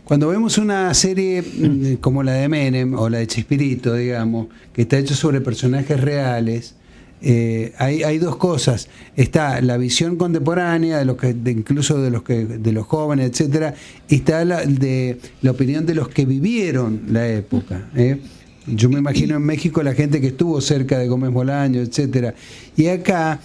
Cuando vemos una serie como la de Menem o la de Chespirito, digamos, que está hecho sobre personajes reales, hay dos cosas. Está la visión contemporánea de los que, incluso de los jóvenes, etcétera, y está la opinión de los que vivieron la época. Yo me imagino en México la gente que estuvo cerca de Gómez Bolaño, etcétera. Y acá,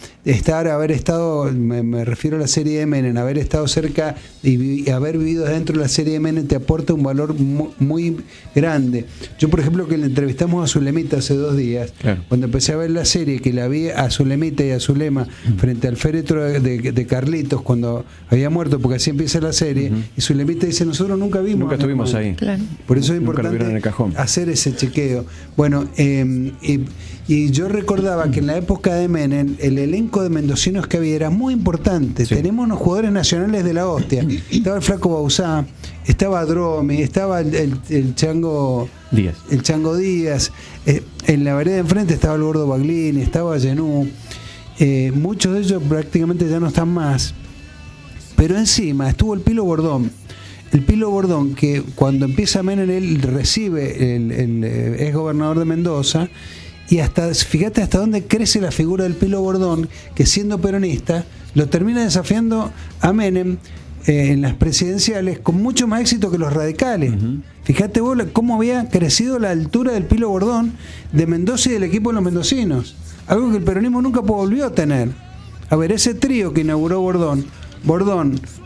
haber estado, me refiero a la serie de Menem, haber estado cerca y haber vivido dentro de la serie de Menem te aporta un valor muy grande. Yo, por ejemplo, que le entrevistamos a Zulemita hace 2 días, claro, cuando empecé a ver la serie, que la vi a Zulemita y a Zulema frente al féretro de Carlitos, cuando había muerto, porque así empieza la serie, y Zulemita dice, nosotros nunca estuvimos ahí. Claro. Por eso es importante hacer ese chequeo. Bueno, y yo recordaba que en la época de Menem el elenco de mendocinos que había era muy importante. Sí. Tenemos unos jugadores nacionales de la hostia. Estaba el Flaco Bauzá, estaba Dromi, estaba el Chango Díaz. El Chango Díaz. En la vereda de enfrente estaba el Gordo Baglini, estaba Genú. Muchos de ellos prácticamente ya no están más. Pero encima estuvo el Pilo Bordón. El Pilo Bordón, que cuando empieza Menem, él recibe, es gobernador de Mendoza, y fíjate hasta dónde crece la figura del Pilo Bordón, que siendo peronista, lo termina desafiando a Menem en las presidenciales con mucho más éxito que los radicales. Fíjate vos cómo había crecido la altura del Pilo Bordón de Mendoza y del equipo de los mendocinos, algo que el peronismo nunca volvió a tener. A ver, ese trío que inauguró Bordón,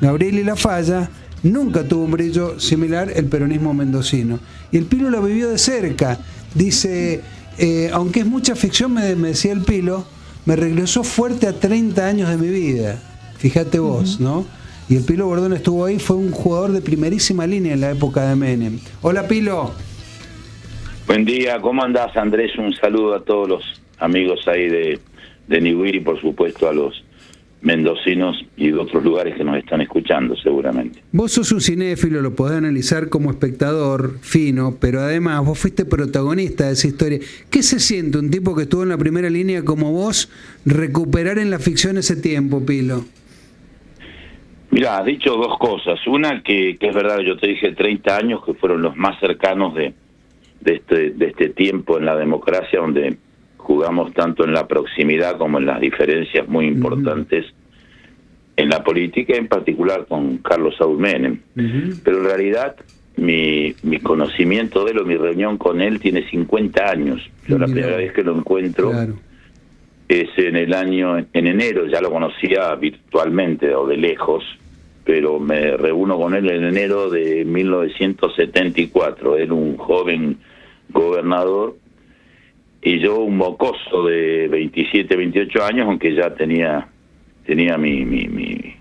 Gabriel y Lafalla, nunca tuvo un brillo similar el peronismo mendocino. Y el Pilo lo vivió de cerca. Dice, aunque es mucha ficción, me decía el Pilo, me regresó fuerte a 30 años de mi vida. Fíjate vos, ¿no? Y el Pilo Bordón estuvo ahí, fue un jugador de primerísima línea en la época de Menem. Hola, Pilo. Buen día, ¿cómo andás, Andrés? Un saludo a todos los amigos ahí de Niwiri y por supuesto a los mendocinos y de otros lugares que nos están escuchando seguramente. Vos sos un cinéfilo, lo podés analizar como espectador fino, pero además vos fuiste protagonista de esa historia. ¿Qué se siente un tipo que estuvo en la primera línea como vos recuperar en la ficción ese tiempo, Pilo? Mirá, has dicho 2 cosas. Una que es verdad, yo te dije 30 años que fueron los más cercanos de este tiempo en la democracia, donde jugamos tanto en la proximidad como en las diferencias muy importantes en la política, en particular con Carlos Saúl Menem. Pero en realidad mi conocimiento de él o mi reunión con él tiene 50 años. Yo la primera vez que lo encuentro es en enero, ya lo conocía virtualmente o de lejos, pero me reúno con él en enero de 1974. Él un joven gobernador y yo un mocoso de 27, 28 años, aunque ya tenía mi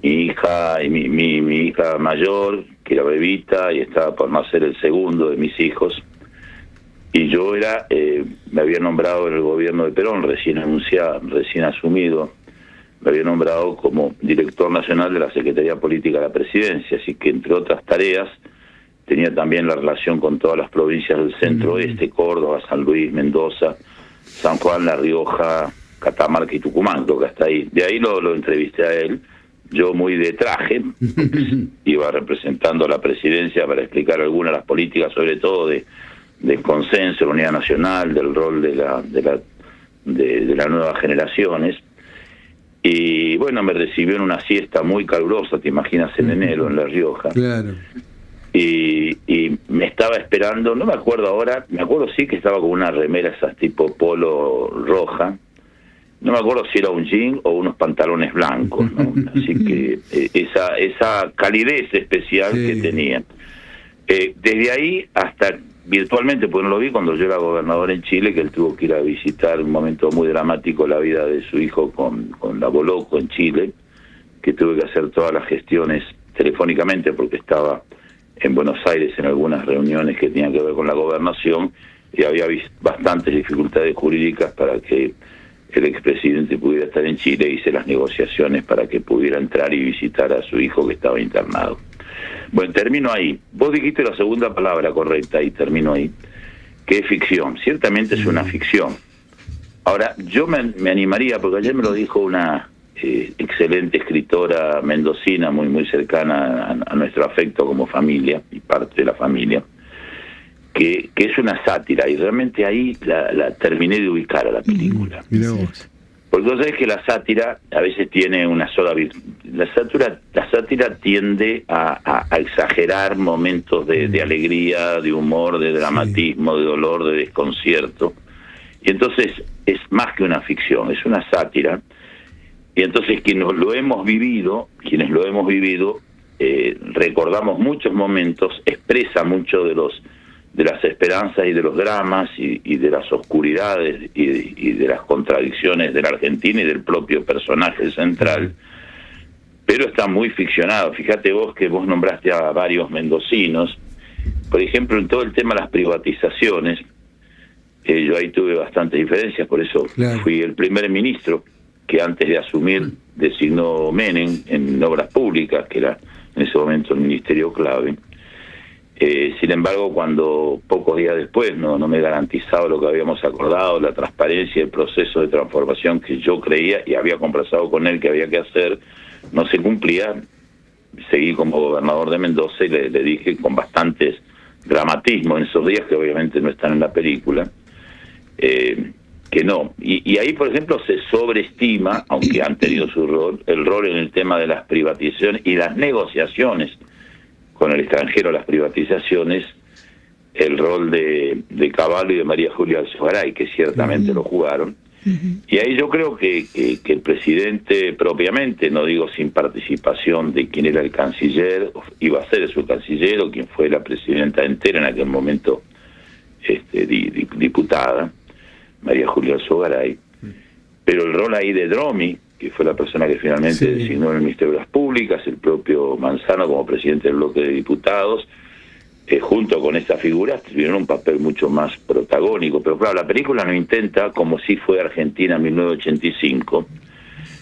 hija y mi hija mayor, que era bebita, y estaba por nacer el segundo de mis hijos. Y yo me había nombrado en el gobierno de Perón, recién asumido, me había nombrado como director nacional de la Secretaría Política de la Presidencia, así que entre otras tareas tenía también la relación con todas las provincias del centro-oeste, Córdoba, San Luis, Mendoza, San Juan, La Rioja, Catamarca y Tucumán, creo que hasta ahí. De ahí lo entrevisté a él, yo muy de traje, iba representando a la presidencia para explicar algunas de las políticas, sobre todo del consenso, de la unidad nacional, del rol de las nuevas generaciones. Y bueno, me recibió en una siesta muy calurosa, te imaginas, en enero, en La Rioja. Claro. Y me estaba esperando, no me acuerdo ahora, me acuerdo sí que estaba con una remera esas tipo polo roja, no me acuerdo si era un jean o unos pantalones blancos, ¿no? Así que esa calidez especial que tenía. Desde ahí hasta virtualmente, porque no lo vi cuando yo era gobernador en Chile, que él tuvo que ir a visitar un momento muy dramático la vida de su hijo con la Boloco en Chile, que tuve que hacer todas las gestiones telefónicamente porque estaba en Buenos Aires en algunas reuniones que tenían que ver con la gobernación y había bastantes dificultades jurídicas para que el expresidente pudiera estar en Chile. Hice las negociaciones para que pudiera entrar y visitar a su hijo que estaba internado. Bueno, termino ahí. Vos dijiste la segunda palabra correcta y termino ahí, que es ficción. Ciertamente es una ficción. Ahora, yo me animaría, porque ayer me lo dijo una excelente escritora mendocina, muy muy cercana a nuestro afecto como familia y parte de la familia, que es una sátira, y realmente ahí la terminé de ubicar a la película. Porque vos sabés que la sátira a veces tiene una sola virtud. La sátira tiende a exagerar momentos de alegría, de humor, de dramatismo, de dolor, de desconcierto. Y entonces es más que una ficción, es una sátira. Y entonces quienes lo hemos vivido, recordamos muchos momentos, expresa mucho de las esperanzas y de los dramas y de las oscuridades y de las contradicciones de la Argentina y del propio personaje central, pero está muy ficcionado. Fíjate vos que vos nombraste a varios mendocinos, por ejemplo, en todo el tema de las privatizaciones, yo ahí tuve bastantes diferencias, por eso fui el primer ministro que antes de asumir designó Menem en obras públicas, que era en ese momento el ministerio clave. Sin embargo, cuando pocos días después no me garantizaba lo que habíamos acordado, la transparencia y el proceso de transformación que yo creía y había conversado con él que había que hacer, no se cumplía, seguí como gobernador de Mendoza y le dije con bastantes dramatismo en esos días, que obviamente no están en la película, que no. Y ahí, por ejemplo, se sobreestima, aunque han tenido su rol, el rol en el tema de las privatizaciones y las negociaciones con el extranjero, las privatizaciones, el rol de Cavallo y de María Julia Alzogaray, que ciertamente lo jugaron. Y ahí yo creo que el presidente propiamente, no digo sin participación de quien era el canciller, iba a ser su canciller, o quien fue la presidenta entera en aquel momento, diputada, María Julia Alzogaray, pero el rol ahí de Dromi, que fue la persona que finalmente designó en el Ministerio de las Públicas, el propio Manzano como presidente del bloque de diputados, junto con esta figura, tuvieron un papel mucho más protagónico. Pero claro, la película no intenta, como si fue Argentina en 1985,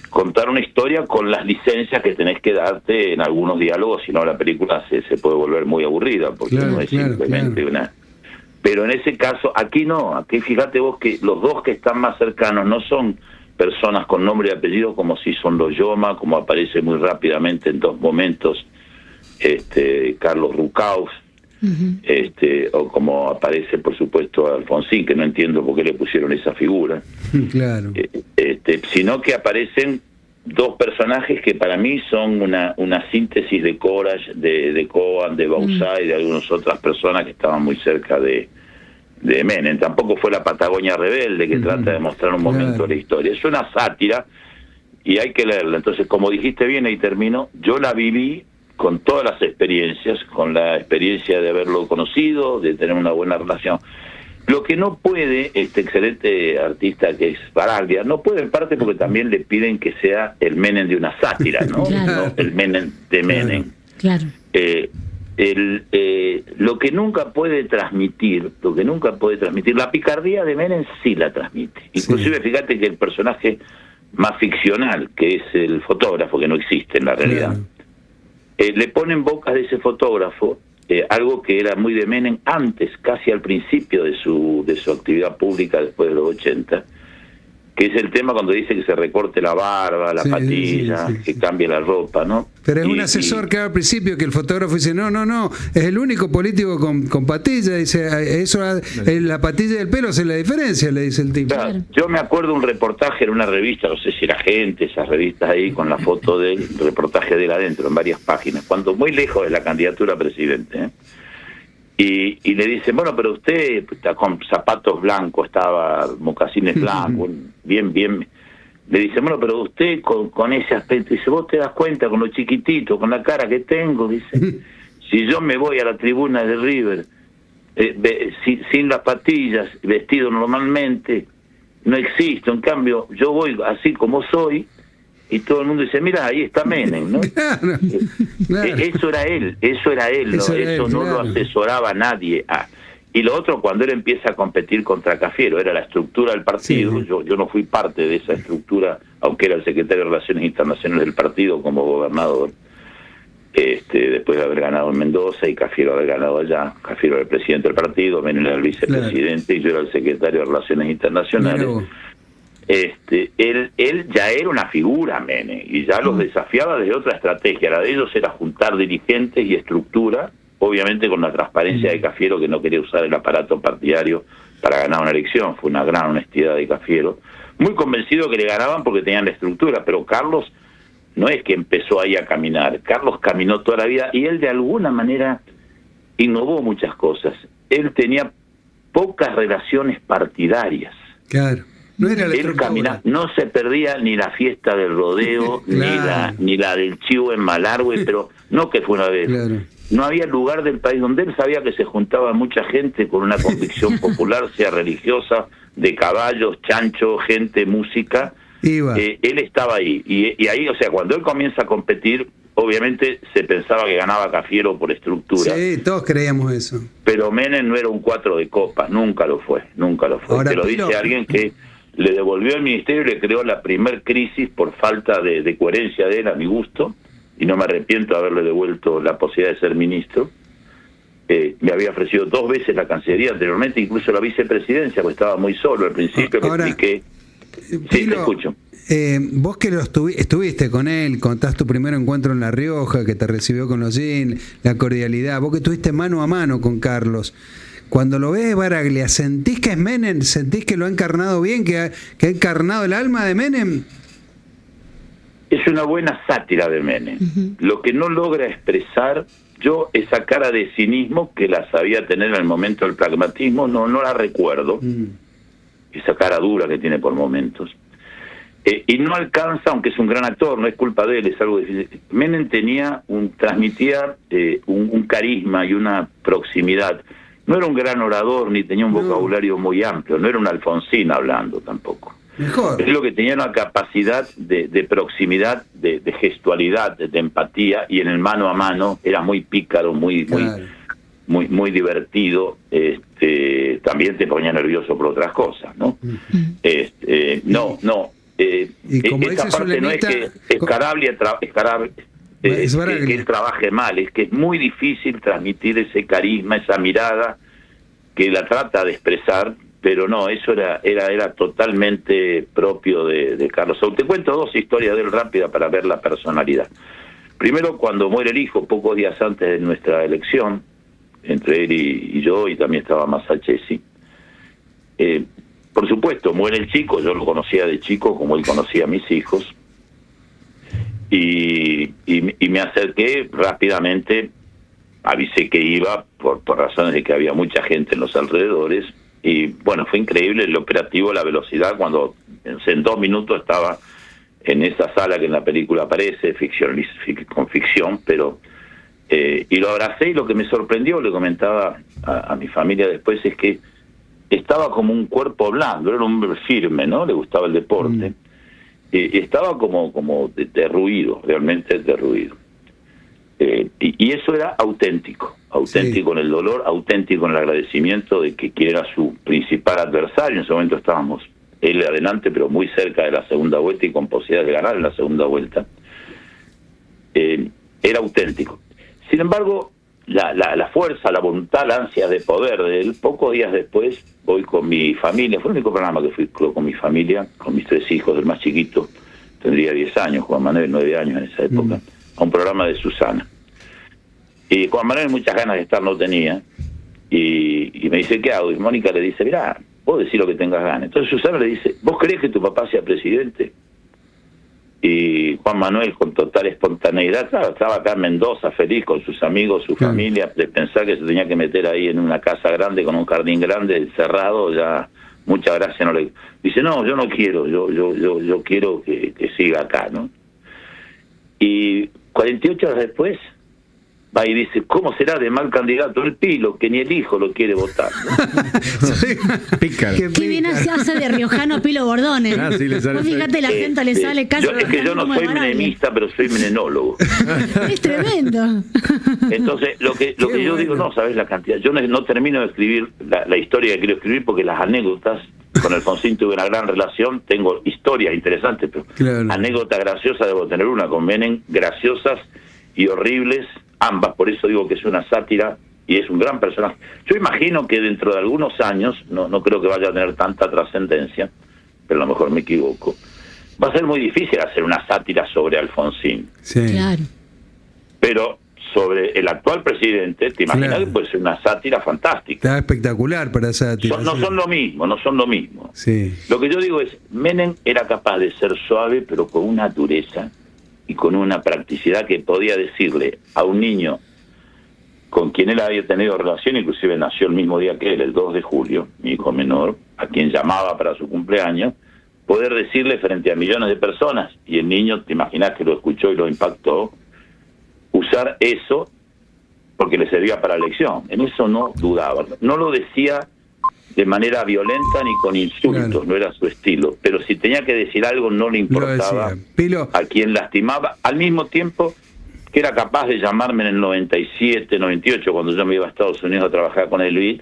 contar una historia con las licencias que tenés que darte en algunos diálogos, si no la película se puede volver muy aburrida, porque no es simplemente una... Pero en ese caso, aquí no, aquí fíjate vos que los dos que están más cercanos no son personas con nombre y apellido como si son los Yoma, como aparece muy rápidamente en dos momentos Carlos Rucaus, o como aparece por supuesto Alfonsín, que no entiendo por qué le pusieron esa figura, sino que aparecen dos personajes que para mí son una síntesis de Courage, de Coan, de Bauzá y de algunas otras personas que estaban muy cerca de Menem. Tampoco fue la Patagonia rebelde, que trata de mostrar un momento de la historia. Es una sátira y hay que leerla. Entonces, como dijiste bien, ahí termino, yo la viví con todas las experiencias, con la experiencia de haberlo conocido, de tener una buena relación. Lo que no puede este excelente artista que es Baraglia, no puede en parte porque también le piden que sea el Menem de una sátira, ¿no? No el Menem de Menem. Lo que nunca puede transmitir, la picardía de Menem sí la transmite. Inclusive fíjate que el personaje más ficcional, que es el fotógrafo, que no existe en la realidad, le pone en boca de ese fotógrafo algo que era muy de Menem antes, casi al principio de su actividad pública después de los 80, que es el tema cuando dice que se recorte la barba, la patilla, que cambie la ropa, ¿no? Pero es un asesor que al principio, que el fotógrafo dice, no, es el único político con patilla, dice, eso, la patilla del pelo hace la diferencia, le dice el tipo. Claro. Yo me acuerdo un reportaje en una revista, no sé si era Gente, esas revistas ahí, con la foto del reportaje de él adentro, en varias páginas, cuando muy lejos de la candidatura a presidente, Y le dicen, bueno, pero usted está con zapatos blancos, estaba mocasines blancos, bien. Le dicen, bueno, pero usted con ese aspecto, dice, vos te das cuenta con lo chiquitito, con la cara que tengo, dice, si yo me voy a la tribuna de River sin las patillas, vestido normalmente, no existo. En cambio, yo voy así como soy, y todo el mundo dice, mira, ahí está Menem, ¿no? Claro. Eso era él, no lo asesoraba nadie. Y lo otro, cuando él empieza a competir contra Cafiero, era la estructura del partido. Yo no fui parte de esa estructura, aunque era el secretario de Relaciones Internacionales del partido como gobernador, después de haber ganado en Mendoza y Cafiero haber ganado allá. Cafiero era el presidente del partido, Menem era el vicepresidente, y yo era el secretario de Relaciones Internacionales. él ya era una figura, Menem, y ya los desafiaba desde otra estrategia. La de ellos era juntar dirigentes y estructura, obviamente con la transparencia de Cafiero, que no quería usar el aparato partidario para ganar una elección. Fue una gran honestidad de Cafiero, muy convencido que le ganaban porque tenían la estructura, pero Carlos no es que empezó ahí a caminar. Carlos caminó toda la vida y él de alguna manera innovó muchas cosas. Él tenía pocas relaciones partidarias. Claro. No era la Él caminaba, no se perdía ni la fiesta del rodeo, claro, ni la del chivo en Malargüe, pero no que fue una vez. Claro. No había lugar del país donde él sabía que se juntaba mucha gente con una convicción popular, sea religiosa, de caballos, chancho, gente, música. Él estaba ahí. Y ahí, o sea, cuando él comienza a competir, obviamente se pensaba que ganaba Cafiero por estructura. Sí, todos creíamos eso. Pero Menem no era un 4 de copas, nunca lo fue. Ahora, te lo dice alguien que le devolvió el ministerio y le creó la primer crisis por falta de coherencia de él, a mi gusto, y no me arrepiento de haberle devuelto la posibilidad de ser ministro. Me había ofrecido 2 veces la Cancillería anteriormente, incluso la vicepresidencia, porque estaba muy solo al principio. Ahora, me expliqué. Sí, te escucho. Vos que estuviste con él, contás tu primer encuentro en La Rioja, que te recibió con los jeans, la cordialidad, vos que estuviste mano a mano con Carlos, cuando lo ves Baraglia, ¿sentís que es Menem? ¿Sentís que lo ha encarnado bien, que ha encarnado el alma de Menem? Es una buena sátira de Menem. Lo que no logra expresar, yo esa cara de cinismo que la sabía tener en el momento del pragmatismo, no la recuerdo. Esa cara dura que tiene por momentos. Y no alcanza, aunque es un gran actor, no es culpa de él, es algo difícil. Menem transmitía un carisma y una proximidad. No era un gran orador, ni tenía un vocabulario muy amplio, no era un Alfonsín hablando tampoco. Mejor. Es lo que tenía una capacidad de proximidad, de gestualidad, de empatía, y en el mano a mano era muy pícaro, claro, muy divertido. También te ponía nervioso por otras cosas, ¿no? Y como esa dice parte no es que Escarabia que él trabaje mal, es que es muy difícil transmitir ese carisma, esa mirada que la trata de expresar, pero no, eso era totalmente propio de Carlos Saúl. Te cuento 2 historias de él rápida para ver la personalidad. Primero, cuando muere el hijo, pocos días antes de nuestra elección, entre él y yo, y también estaba Masachesi. Por supuesto, muere el chico, yo lo conocía de chico como él conocía a mis hijos, y me acerqué rápidamente, avisé que iba por razones de que había mucha gente en los alrededores, y bueno, fue increíble el operativo, la velocidad, cuando en 2 minutos estaba en esa sala que en la película aparece, con ficción, pero y lo abracé, y lo que me sorprendió, le comentaba a mi familia después, es que estaba como un cuerpo blando, era un hombre firme, ¿no? Le gustaba el deporte. Estaba como derruido, realmente derruido. Y eso era auténtico sí, en el dolor, auténtico en el agradecimiento de que quien era su principal adversario. En ese momento estábamos él adelante, pero muy cerca de la segunda vuelta y con posibilidades de ganar en la segunda vuelta. Era auténtico. Sin embargo, la fuerza, la voluntad, la ansia de poder de él, pocos días después voy con mi familia, fue el único programa que fui con mi familia, con mis 3 hijos, el más chiquito tendría 10 años, Juan Manuel 9 años en esa época, a un programa de Susana. Y Juan Manuel muchas ganas de estar no tenía, y me dice, ¿qué hago? Y Mónica le dice, mirá, vos decís lo que tengas ganas. Entonces Susana le dice, ¿vos querés que tu papá sea presidente? Y Juan Manuel, con total espontaneidad, claro, estaba acá en Mendoza, feliz con sus amigos, su familia, de pensar que se tenía que meter ahí en una casa grande, con un jardín grande, cerrado, ya mucha gracia no le... Dice, no, yo no quiero, yo quiero que siga acá, ¿no? Y 48 horas después, va y dice, ¿cómo será de mal candidato el Pilo, que ni el hijo lo quiere votar? Pícaro. Qué bien hace de riojano Pilo Bordones. Sí, le sale. Fíjate, la gente le sale casi. Es que yo no soy menemista, pero soy menenólogo. Es tremendo. Entonces, lo que yo digo, no, sabes la cantidad. Yo no termino de escribir la historia que quiero escribir, porque las anécdotas, con Alfonsín tuve una gran relación, tengo historias interesantes, pero anécdotas graciosas debo tener una, con Menem, graciosas y horribles, ambas, por eso digo que es una sátira y es un gran personaje. Yo imagino que dentro de algunos años, no creo que vaya a tener tanta trascendencia, pero a lo mejor me equivoco, va a ser muy difícil hacer una sátira sobre Alfonsín. Sí. Claro. Pero sobre el actual presidente, te imaginas Claro. que puede ser una sátira fantástica. Está espectacular para sátira. No sí. son lo mismo, no son lo mismo. Sí. Lo que yo digo es, Menem era capaz de ser suave, pero con una dureza y con una practicidad que podía decirle a un niño con quien él había tenido relación, inclusive nació el mismo día que él, el 2 de julio, mi hijo menor, a quien llamaba para su cumpleaños, poder decirle frente a millones de personas, y el niño, te imaginas que lo escuchó y lo impactó, usar eso porque le servía para la elección. En eso no dudaba. No lo decía de manera violenta ni con insultos, Claro. no era su estilo, pero si tenía que decir algo no le importaba decía. Pilo. a quien lastimaba, al mismo tiempo que era capaz de llamarme en el 97, 98, cuando yo me iba a Estados Unidos a trabajar con el Luis,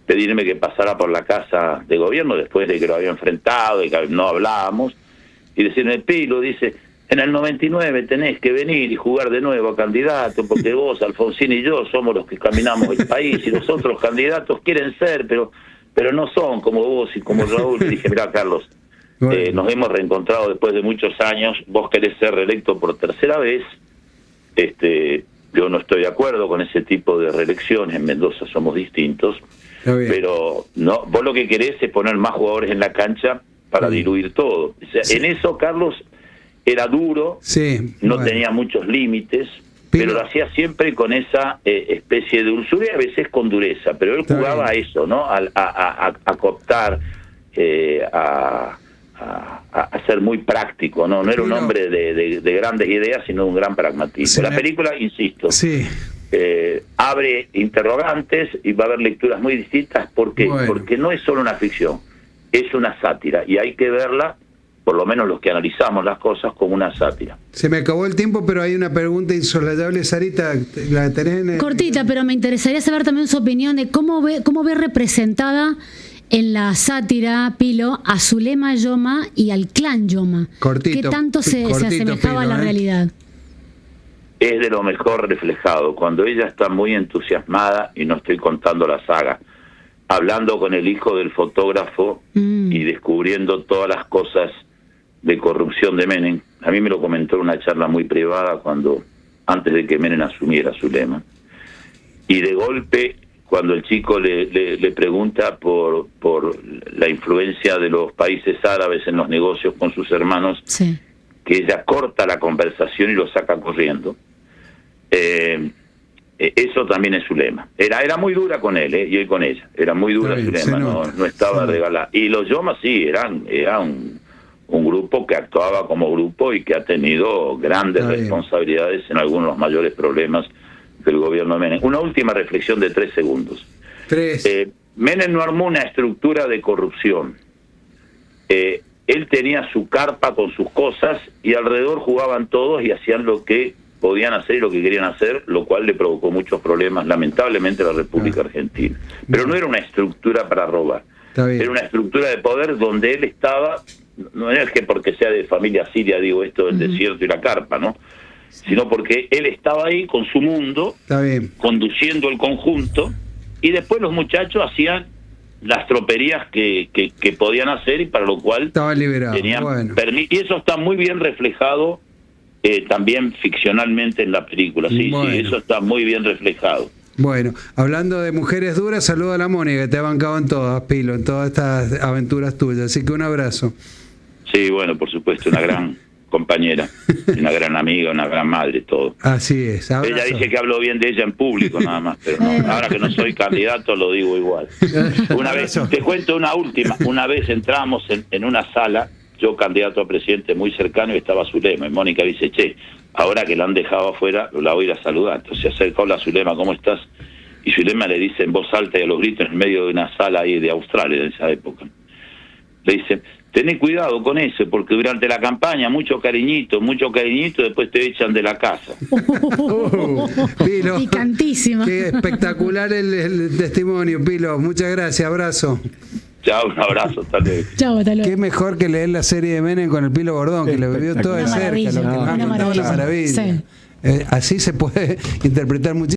pedirme que pasara por la casa de gobierno después de que lo había enfrentado y que no hablábamos, y decirme, Pilo, dice, en el 99 tenés que venir y jugar de nuevo a candidato, porque vos, Alfonsín y yo somos los que caminamos el país, y los otros candidatos quieren ser, pero no son como vos y como Raúl. Y dije, mirá, Carlos, Bueno. nos hemos reencontrado después de muchos años, vos querés ser reelecto por tercera vez, yo no estoy de acuerdo con ese tipo de reelecciones, en Mendoza somos distintos, Está bien. pero no, vos lo que querés es poner más jugadores en la cancha para diluir todo. O sea, en eso, Carlos, era duro, Sí. no bueno. tenía muchos límites, Pero- pero lo hacía siempre con esa especie de dulzura y a veces con dureza, pero él Está jugaba a bien. eso, ¿no? A cooptar, a ser muy práctico, ¿no? No era un Pero- hombre de grandes ideas, sino un gran pragmatismo. Se La me- película, insisto, Sí. abre interrogantes y va a haber lecturas muy distintas. ¿Por qué? Bueno. Porque no es solo una ficción, es una sátira y hay que verla, por lo menos los que analizamos las cosas, como una sátira. Se me acabó el tiempo, pero hay una pregunta insolayable, Sarita. ¿La tenés en el- Cortita, pero me interesaría saber también su opinión de cómo ve representada en la sátira, Pilo, a Zulema Yoma y al clan Yoma. Cortito, ¿Qué tanto se cortito, asemejaba a la Pilo, realidad? Es de lo mejor reflejado, cuando ella está muy entusiasmada, y no estoy contando la saga, hablando con el hijo del fotógrafo y descubriendo todas las cosas de corrupción de Menem. A mí me lo comentó en una charla muy privada antes de que Menem asumiera Zulema. Y de golpe, cuando el chico le pregunta por la influencia de los países árabes en los negocios con sus hermanos, Sí. que ella corta la conversación y lo saca corriendo. Eso también es Zulema. Era muy dura con él, y él con ella. Era muy dura Está bien, Zulema, se nota, no estaba se nota. regalada. Y los Yomas sí, era un grupo que actuaba como grupo y que ha tenido grandes Está bien. responsabilidades en algunos de los mayores problemas del gobierno de Menem. Una última reflexión de 3 segundos. 3. Menem no armó una estructura de corrupción. Él tenía su carpa con sus cosas y alrededor jugaban todos y hacían lo que podían hacer y lo que querían hacer, lo cual le provocó muchos problemas, lamentablemente, a la República Argentina. Pero no era una estructura para robar. Está bien. Era una estructura de poder donde él estaba, no es que porque sea de familia siria digo esto del desierto y la carpa, ¿no? Sino porque él estaba ahí con su mundo, Está bien. conduciendo el conjunto, y después los muchachos hacían las troperías que podían hacer y para lo cual Estaba liberado. tenían Bueno. y eso está muy bien reflejado también ficcionalmente en la película. Sí, Bueno. sí, eso está muy bien reflejado. Bueno, hablando de mujeres duras, saludo a la Mónica, que te ha bancado en todas, Pilo, en todas estas aventuras tuyas. Así que un abrazo. Sí, bueno, por supuesto, una gran compañera, una gran amiga, una gran madre, todo. Así es. Abrazo. Ella dice que hablo bien de ella en público nada más, pero no, ahora que no soy candidato lo digo igual. Una vez, te cuento una última, una vez entramos en una sala, yo candidato a presidente muy cercano, y estaba Zulema, y Mónica dice, che, ahora que la han dejado afuera, la voy a ir a saludar. Entonces se acerca, hola Zulema, ¿cómo estás? Y Zulema le dice en voz alta y a los gritos en medio de una sala ahí de Australia en esa época, le dice, tené cuidado con eso, porque durante la campaña mucho cariñito, después te echan de la casa. Pilo. Picantísima. Qué espectacular el testimonio, Pilo. Muchas gracias, abrazo. Chao, un abrazo, hasta luego. Chau, hasta luego. Qué mejor que leer la serie de Menem con el Pilo Gordón, que lo vivió todo de Una cerca. maravilla, Lo que una más contaba, maravilla. una maravilla. Sí. Así se puede interpretar muchísimo.